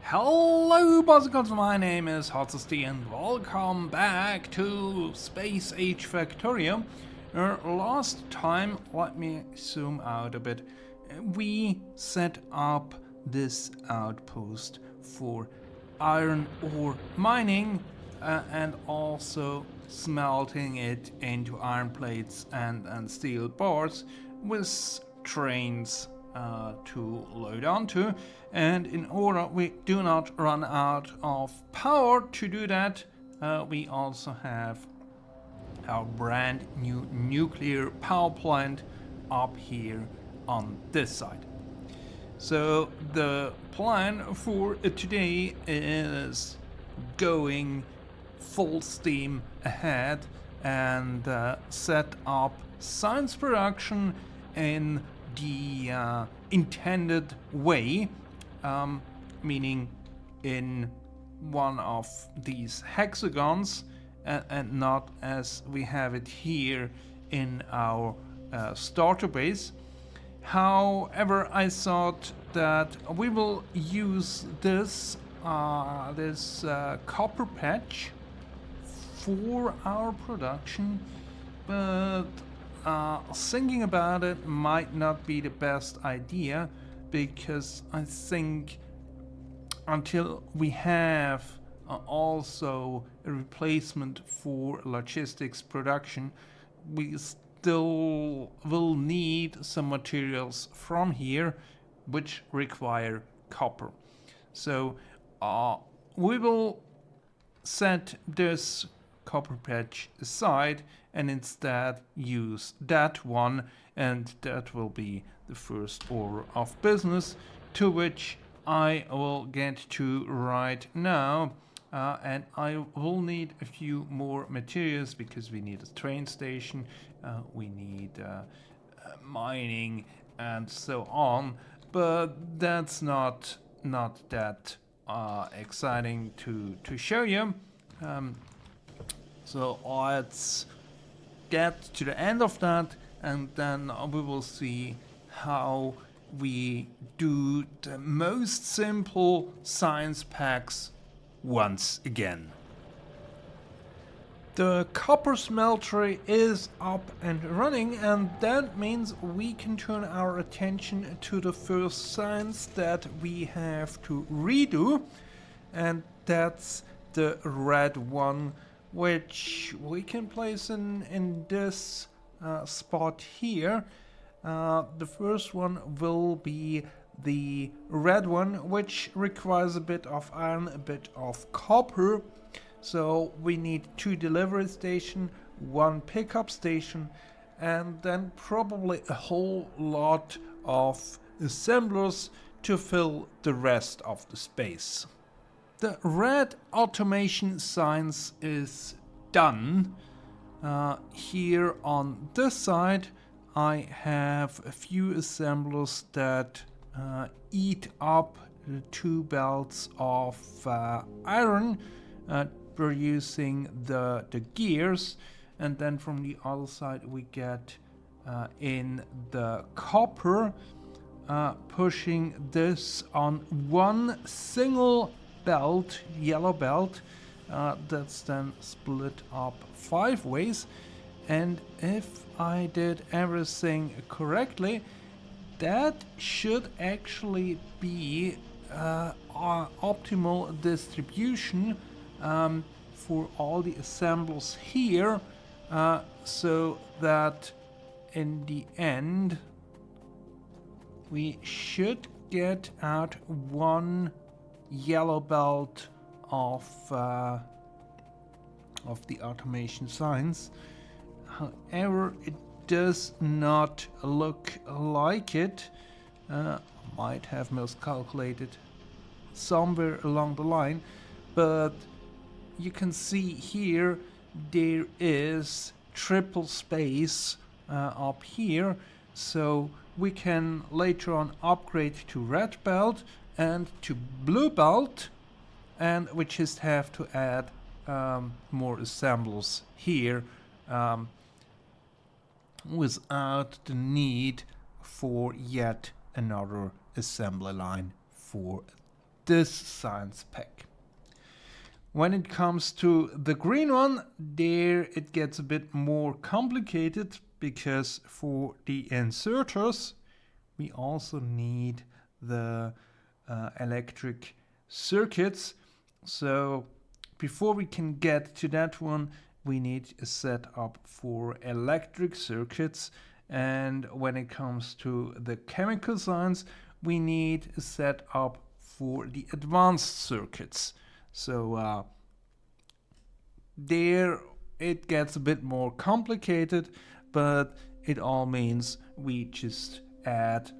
Hello, Buzzcocks, my name is Hotsty and welcome back to Space Age Factorio. Last time, let me zoom out a bit, we set up this outpost for iron ore mining and also smelting it into iron plates and steel bars with trains to load onto, and in order we do not run out of power to do that, we also have our brand new nuclear power plant up here on this side. So the plan for today is going full steam ahead and set up science production in the intended way, meaning in one of these hexagons and not as we have it here in our starter base. However, I thought that we will use this copper patch for our production, but thinking about it might not be the best idea, because I think until we have also a replacement for logistics production, we still will need some materials from here which require copper. So we will set this copper patch aside and instead use that one, and that will be the first order of business, to which I will get to right now. And I will need a few more materials because we need a train station, we need mining and so on, but that's not that exciting to show you. So let's get to the end of that, and then we will see how we do the most simple science packs once again. The copper smeltery is up and running, and that means we can turn our attention to the first science that we have to redo, and that's the red one, which we can place in this spot here. The first one will be the red one, which requires a bit of iron, a bit of copper. So we need 2 delivery stations, 1 pickup station, and then probably a whole lot of assemblers to fill the rest of the space. The red automation science is done. Here on this side I have a few assemblers that eat up the 2 belts of iron, producing the gears, and then from the other side we get in the copper, pushing this on one single belt, yellow belt, that's then split up 5 ways. And if I did everything correctly, that should actually be our optimal distribution for all the assembles here, so that in the end we should get out 1 yellow belt of the automation science. However, it does not look like it. Might have miscalculated somewhere along the line, but you can see here there is triple space up here, so we can later on upgrade to red belt and to blue belt, and we just have to add more assemblers here without the need for yet another assembly line for this science pack. When it comes to the green one, there it gets a bit more complicated, because for the inserters we also need the electric circuits. So before we can get to that one, we need a setup for electric circuits, and when it comes to the chemical science, we need a setup for the advanced circuits. So there it gets a bit more complicated, but it all means we just add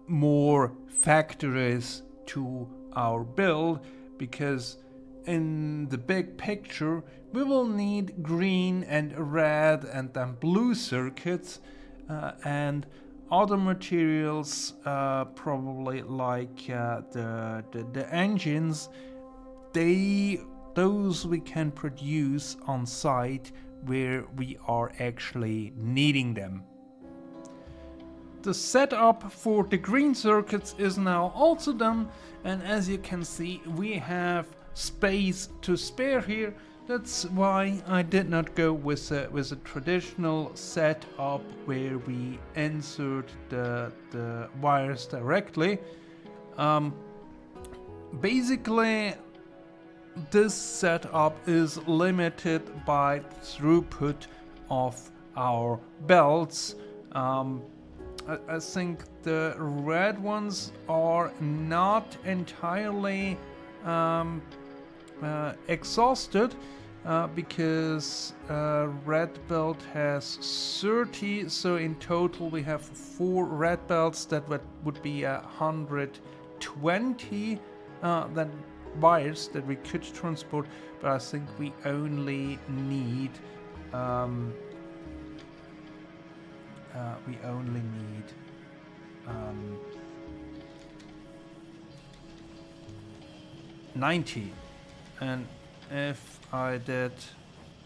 more factories to our build, because in the big picture we will need green and red and then blue circuits, and other materials, probably like the engines, those we can produce on site where we are actually needing them. The setup for the green circuits is now also done, and as you can see, we have space to spare here. That's why I did not go with a traditional setup where we insert the wires directly. Basically, this setup is limited by throughput of our belts. I think the red ones are not entirely exhausted, because red belt has 30, so in total we have 4 red belts. That would be 120 that wires that we could transport, but I think we only need 90, and if I did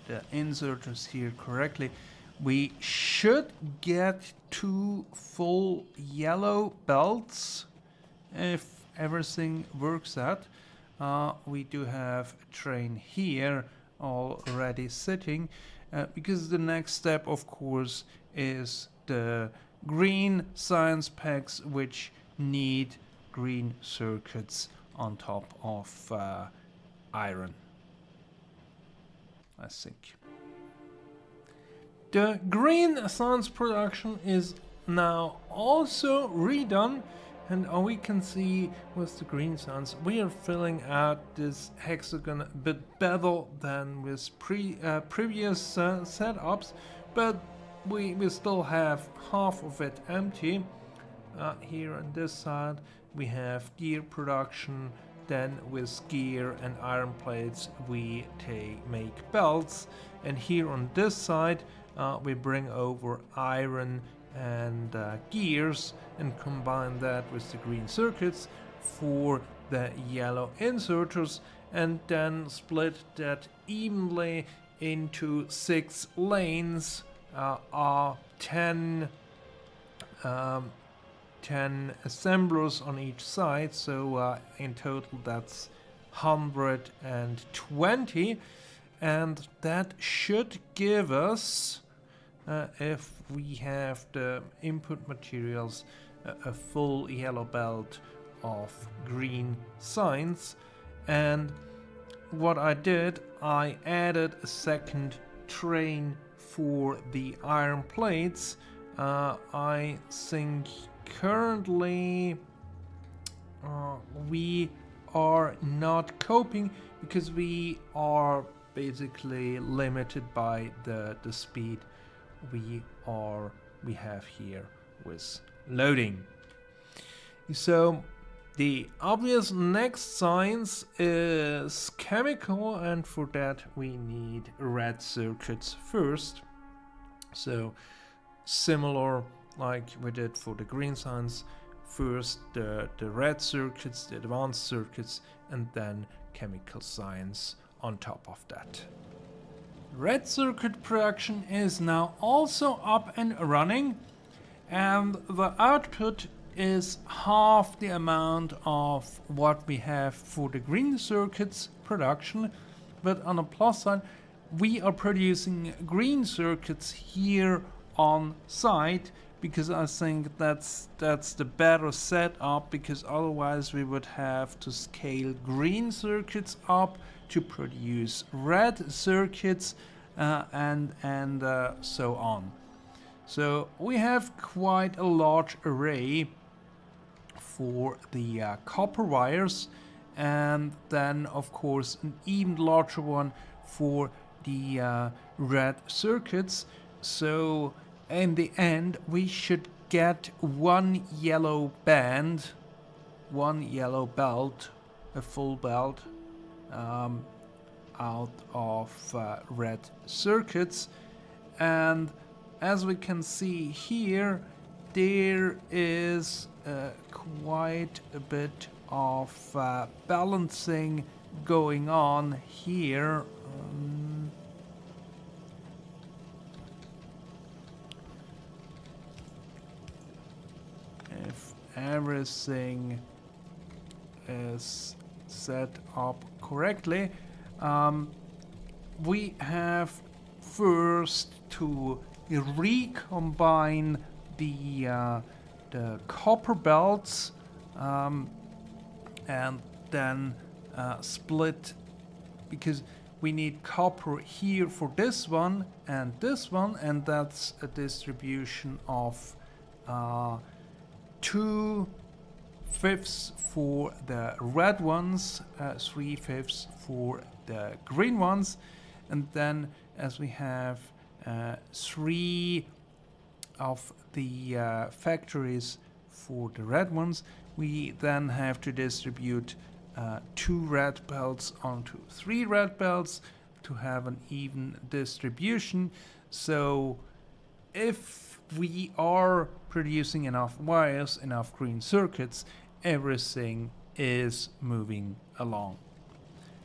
the inserters here correctly, we should get 2 full yellow belts if everything works out. We do have a train here already sitting, because the next step, of course, is the green science packs, which need green circuits on top of iron, I think. The green science production is now also redone, and we can see with the green science we are filling out this hexagon a bit better than with previous setups, but we still have half of it empty. Here on this side we have gear production, then with gear and iron plates we make belts, and here on this side we bring over iron and gears and combine that with the green circuits for the yellow inserters, and then split that evenly into 6 lanes, 10 assemblers on each side, so in total that's 120, and that should give us, if we have the input materials, a full yellow belt of green signs. And what I did, I added a second train for the iron plates. I think currently we are not coping, because we are basically limited by the speed we have here with loading. So the obvious next science is chemical, and for that we need red circuits first. So similar like we did for the green science, first the red circuits, the advanced circuits, and then chemical science on top of that. Red circuit production is now also up and running, and the output is half the amount of what we have for the green circuits production, but on the plus side, we are producing green circuits here on site because I think that's the better setup, because otherwise we would have to scale green circuits up to produce red circuits and so on. So we have quite a large array for the copper wires, and then of course an even larger one for the red circuits. So in the end we should get one yellow band, one yellow belt, a full belt out of red circuits. And as we can see here, there is quite a bit of balancing going on here. If everything is set up correctly, we have first to recombine the copper belts and then split, because we need copper here for this one, and that's a distribution of 2/5 for the red ones, 3/5 for the green ones, and then as we have 3 of the factories for the red ones, we then have to distribute 2 red belts onto 3 red belts to have an even distribution. So if we are producing enough wires, enough green circuits, everything is moving along.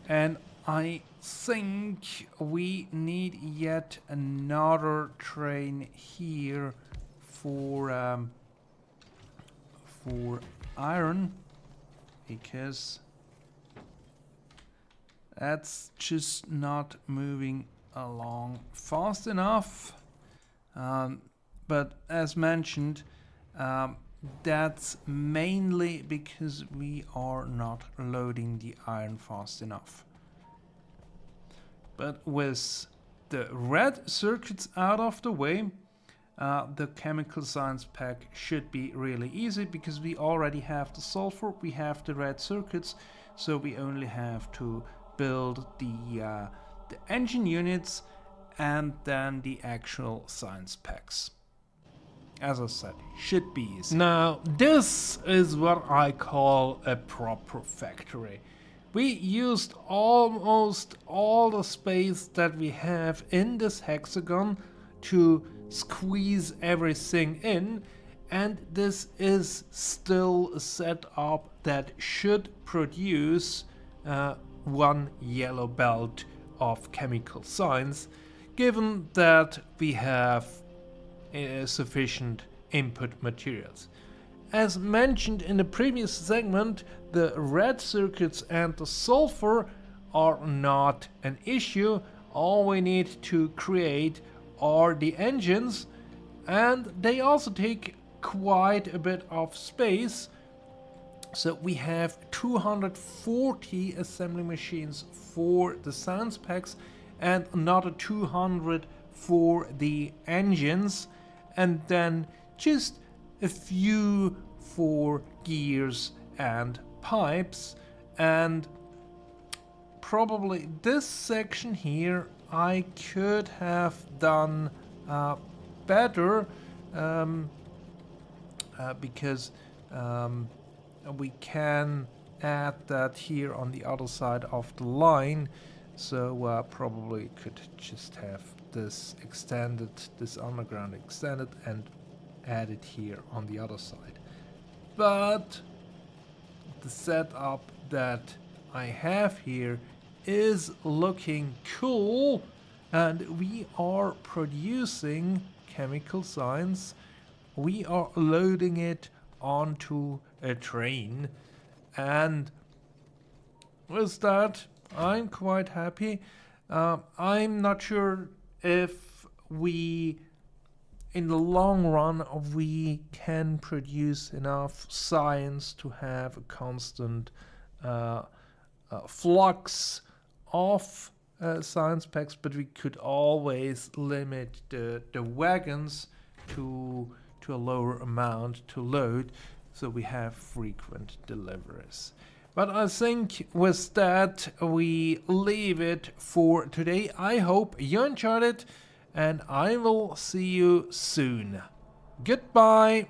And I think we need yet another train here for iron, because that's just not moving along fast enough. But as mentioned, that's mainly because we are not loading the iron fast enough. But with the red circuits out of the way, the chemical science pack should be really easy, because we already have the sulfur, we have the red circuits, so we only have to build the engine units and then the actual science packs. As I said, should be easy. Now, this is what I call a proper factory. We used almost all the space that we have in this hexagon to squeeze everything in, and this is still a setup that should produce one yellow belt of chemical science, given that we have sufficient input materials. As mentioned in the previous segment, the red circuits and the sulfur are not an issue. All we need to create are the engines, and they also take quite a bit of space. So we have 240 assembly machines for the science packs and another 200 for the engines, and then just a few for gears and pipes. And probably this section here I could have done better, because we can add that here on the other side of the line. So probably could just have this extended, this underground extended, and add it here on the other side. But the setup that I have here is looking cool, and we are producing chemical science. We are loading it onto a train. And with that, I'm quite happy. I'm not sure if we, in the long run, we can produce enough science to have a constant flux of science packs, but we could always limit the wagons to a lower amount to load, so we have frequent deliveries. But I think with that we leave it for today. I hope you enjoyed it, and I will see you soon. Goodbye.